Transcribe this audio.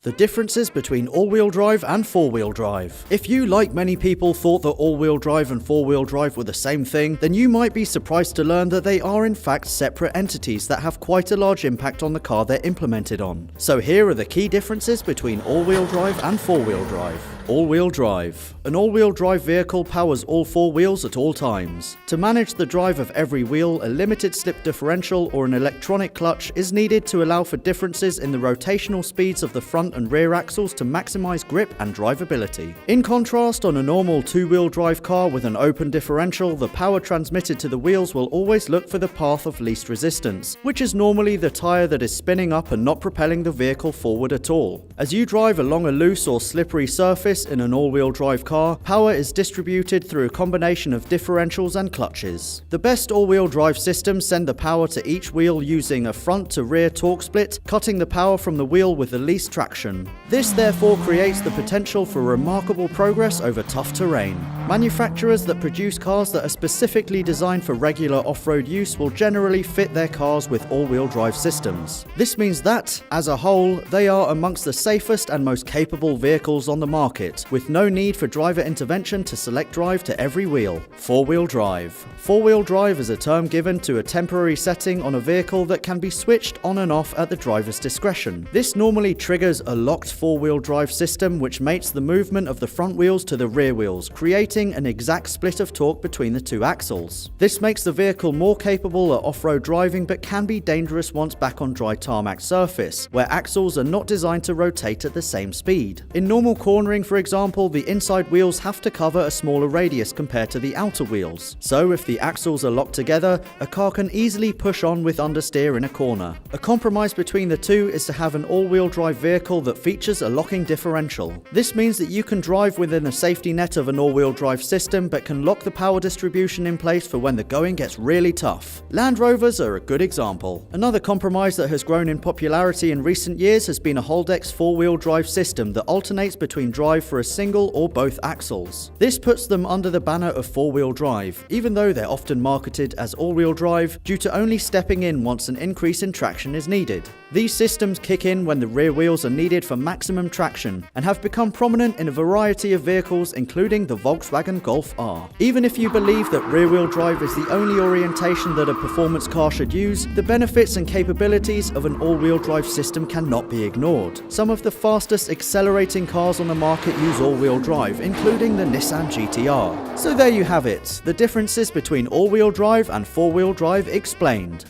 The differences between all-wheel drive and four-wheel drive. If you, like many people, thought that all-wheel drive and four-wheel drive were the same thing, then you might be surprised to learn that they are in fact separate entities that have quite a large impact on the car they're implemented on. So here are the key differences between all-wheel drive and four-wheel drive. All-wheel drive. An all-wheel drive vehicle powers all four wheels at all times. To manage the drive of every wheel, a limited slip differential or an electronic clutch is needed to allow for differences in the rotational speeds of the front and rear axles to maximize grip and drivability. In contrast, on a normal two-wheel drive car with an open differential, the power transmitted to the wheels will always look for the path of least resistance, which is normally the tire that is spinning up and not propelling the vehicle forward at all. As you drive along a loose or slippery surface in an all-wheel drive car, power is distributed through a combination of differentials and clutches. The best all-wheel drive systems send the power to each wheel using a front-to-rear torque split, cutting the power from the wheel with the least traction. This therefore creates the potential for remarkable progress over tough terrain. Manufacturers that produce cars that are specifically designed for regular off-road use will generally fit their cars with all-wheel drive systems. This means that, as a whole, they are amongst the safest and most capable vehicles on the market, with no need for driver intervention to select drive to every wheel. Four-wheel drive. Four-wheel drive is a term given to a temporary setting on a vehicle that can be switched on and off at the driver's discretion. This normally triggers a locked four-wheel drive system which mates the movement of the front wheels to the rear wheels, creating an exact split of torque between the two axles. This makes the vehicle more capable at off-road driving but can be dangerous once back on dry tarmac surface, where axles are not designed to rotate at the same speed. In normal cornering, for example, the inside wheels have to cover a smaller radius compared to the outer wheels. So if the axles are locked together, a car can easily push on with understeer in a corner. A compromise between the two is to have an all-wheel drive vehicle that features a locking differential. This means that you can drive within the safety net of an all-wheel drive system but can lock the power distribution in place for when the going gets really tough. Land Rovers are a good example. Another compromise that has grown in popularity in recent years has been a Holdex four-wheel drive system that alternates between drive for a single or both axles. This puts them under the banner of four-wheel drive, even though they're often marketed as all-wheel drive due to only stepping in once an increase in traction is needed. These systems kick in when the rear wheels are needed for maximum traction and have become prominent in a variety of vehicles including the Volkswagen Golf R. Even if you believe that rear-wheel drive is the only orientation that a performance car should use, the benefits and capabilities of an all-wheel drive system cannot be ignored. Some of the fastest accelerating cars on the market use all-wheel drive, including the Nissan GT-R. So there you have it, the differences between all-wheel drive and four-wheel drive explained.